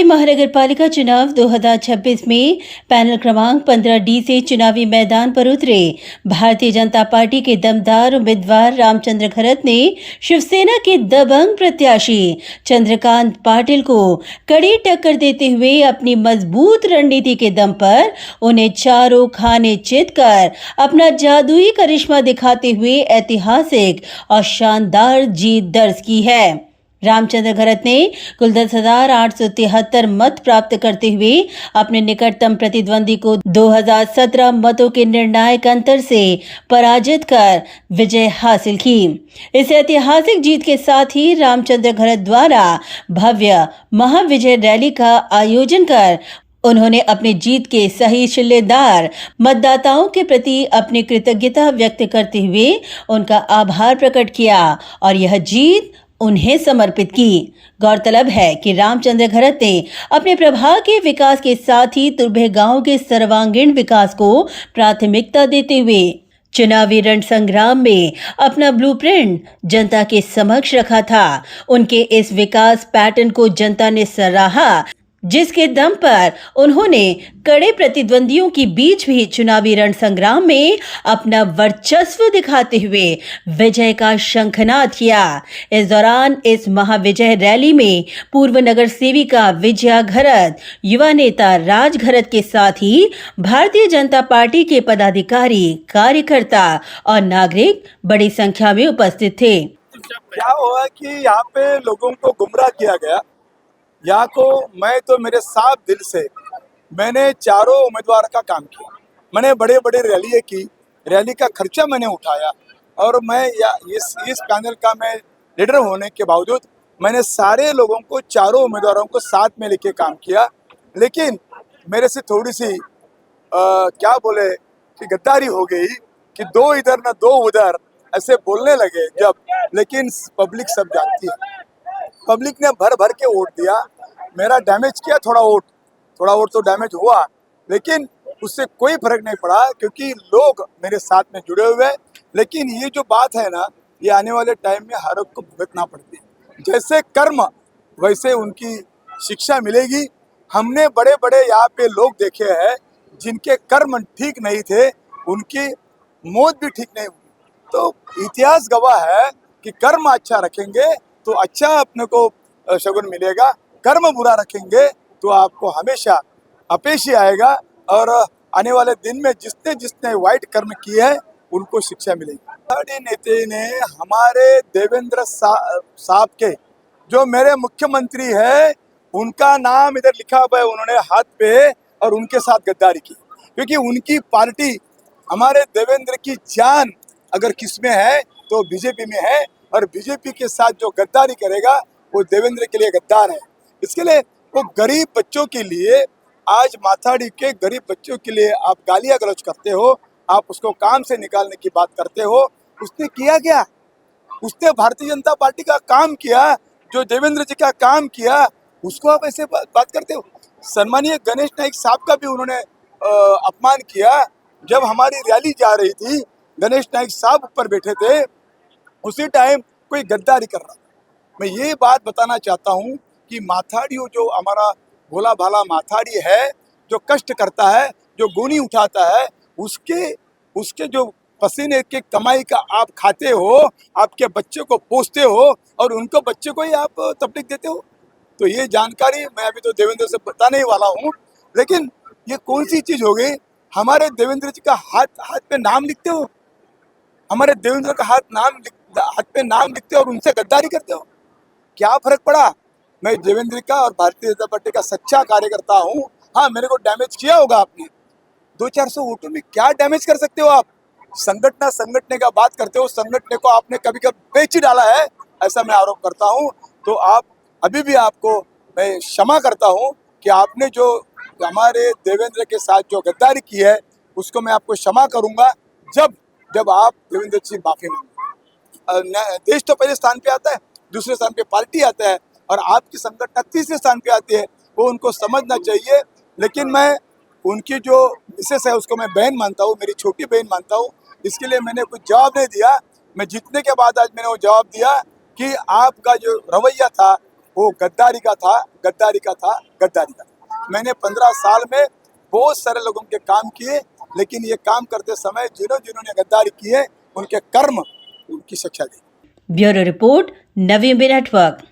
मुंबई महानगरपालिका चुनाव 2026 में पैनल क्रमांक 15D से चुनावी मैदान पर उतरे भारतीय जनता पार्टी के दमदार उम्मीदवार रामचंद्र घरत ने शिवसेना के दबंग प्रत्याशी चंद्रकांत पाटिल को कड़ी टक्कर देते हुए अपनी मजबूत रणनीति के दम पर उन्हें चारों खाने चित कर अपना जादुई करिश्मा दिखाते हुए ऐतिहासिक और शानदार जीत दर्ज की है। रामचंद्र घरत ने कुल 10,873 मत प्राप्त करते हुए अपने निकटतम प्रतिद्वंदी को 2017 मतों के निर्णायक अंतर से पराजित कर विजय हासिल की। इस ऐतिहासिक जीत के साथ ही रामचंद्र घरत द्वारा भव्य महाविजय रैली का आयोजन कर उन्होंने अपनी जीत के सही शिल्लेदार मतदाताओं के प्रति अपनी कृतज्ञता व्यक्त करते हुए उनका आभार प्रकट किया और यह जीत उन्हें समर्पित की। गौरतलब है कि रामचंद्र घरत ने अपने प्रभाग के विकास के साथ ही तुर्भे गांव के सर्वांगीण विकास को प्राथमिकता देते हुए चुनावी रण संग्राम में अपना ब्लूप्रिंट जनता के समक्ष रखा था। उनके इस विकास पैटर्न को जनता ने सराहा, जिसके दम पर उन्होंने कड़े प्रतिद्वंदियों के बीच भी चुनावी रण संग्राम में अपना वर्चस्व दिखाते हुए विजय का शंखनाद किया। इस दौरान इस महाविजय रैली में पूर्व नगर सेविका विजया घरत, युवा नेता राज घरत के साथ ही भारतीय जनता पार्टी के पदाधिकारी, कार्यकर्ता और नागरिक बड़ी संख्या में उपस्थित थे। क्या हुआ कि यहाँ पे लोगों को गुमराह किया गया। यहाँ को मैं तो मेरे साफ दिल से मैंने चारों उम्मीदवार का काम किया। मैंने बड़े बड़े रैली की, रैली का खर्चा मैंने उठाया और मैं इस पैनल का मैं लीडर होने के बावजूद मैंने सारे लोगों को, चारों उम्मीदवारों को साथ में लेके काम किया। लेकिन मेरे से थोड़ी सी क्या बोले कि गद्दारी हो गई कि दो इधर न दो उधर ऐसे बोलने लगे जब। लेकिन पब्लिक सब जानती है, पब्लिक ने भर भर के वोट दिया। मेरा डैमेज किया थोड़ा वोट तो डैमेज हुआ, लेकिन उससे कोई फर्क नहीं पड़ा क्योंकि लोग मेरे साथ में जुड़े हुए हैं। लेकिन ये जो बात है ना, ये आने वाले टाइम में हर एक को भुगतना पड़ती है। जैसे कर्म वैसे उनकी शिक्षा मिलेगी। हमने बड़े बड़े यहाँ पे लोग देखे हैं जिनके कर्म ठीक नहीं थे, उनकी मौत भी ठीक नहीं हुई। तो इतिहास गवाह है कि कर्म अच्छा रखेंगे तो अच्छा अपने को शगुन मिलेगा, कर्म बुरा रखेंगे तो आपको हमेशा अपेशी आएगा और आने वाले दिन में जिसने जिसने वाइट कर्म किए हैं उनको शिक्षा मिलेगी। हमारे नेता ने हमारे देवेंद्र साहब के जो मेरे मुख्यमंत्री है उनका नाम इधर लिखा हुआ है उन्होंने हाथ पे, और उनके साथ गद्दारी की क्योंकि उनकी पार्टी हमारे देवेंद्र की जान अगर किसमें है तो बीजेपी में है, और बीजेपी के साथ जो गद्दारी करेगा वो देवेंद्र के लिए गद्दार है। इसके लिए वो गरीब बच्चों के लिए, आज माथाड़ी के गरीब बच्चों के लिए आप गालियां गलौज करते हो, आप उसको काम से निकालने की बात करते हो। उसने किया क्या? उसने भारतीय जनता पार्टी का काम किया, जो देवेंद्र जी का काम किया उसको आप ऐसे बात करते हो। सम्मानीय गणेश नाइक साहब का भी उन्होंने अपमान किया। जब हमारी रैली जा रही थी, गणेश नाइक साहब ऊपर बैठे थे, उसी टाइम कोई गद्दारी कर रहा था। मैं ये बात बताना चाहता हूँ कि माथाड़ी जो हमारा भोला भाला माथाड़ी है, जो कष्ट करता है, जो गोनी उठाता है, उसके जो पसीने के कमाई का आप खाते हो, आपके बच्चे को पोसते हो और उनको बच्चे को ही आप तबलीग देते हो। तो ये जानकारी मैं अभी तो देवेंद्र से बताने ही वाला हूँ। लेकिन ये कौन सी चीज़ हो गई? हमारे देवेंद्र जी का हाथ पे नाम लिखते हो, हमारे देवेंद्र का हाथ पे नाम लिखते हो और उनसे गद्दारी करते हो। क्या फर्क पड़ा? मैं देवेंद्र का और भारतीय जनता पार्टी का सच्चा कार्यकर्ता हूँ। हाँ, मेरे को डैमेज किया होगा आपने, 200-400 वोटों में क्या डैमेज कर सकते हो आप? संगठने का बात करते हो, संगठने को आपने कभी कभी बेच ही डाला है, ऐसा मैं आरोप करता हूँ। तो आप अभी भी आपको मैं क्षमा करता हूँ कि आपने जो हमारे देवेंद्र के साथ जो गद्दारी की है उसको मैं आपको क्षमा करूँगा जब आप देवेंद्र जी माफी मांगे। देश तो पहले स्थान पे आता है, दूसरे स्थान पे पार्टी आता है और आपकी संगठन तीसरे स्थान पे आती है, वो उनको समझना चाहिए। लेकिन मैं उनकी जो मिसेस है उसको मैं बहन मानता हूँ, मेरी छोटी बहन मानता हूँ। इसके लिए मैंने कुछ जवाब नहीं दिया। मैं जीतने के बाद आज मैंने वो जवाब दिया कि आपका जो रवैया था वो गद्दारी का था, गद्दारी का था, गद्दारी का था। मैंने 15 साल में बहुत सारे लोगों के काम किए, लेकिन ये काम करते समय जिन्होंने गद्दारी किए उनके कर्म उनकी शिक्षा दी। ब्यूरो रिपोर्ट, नवी इंडिया नेटवर्क।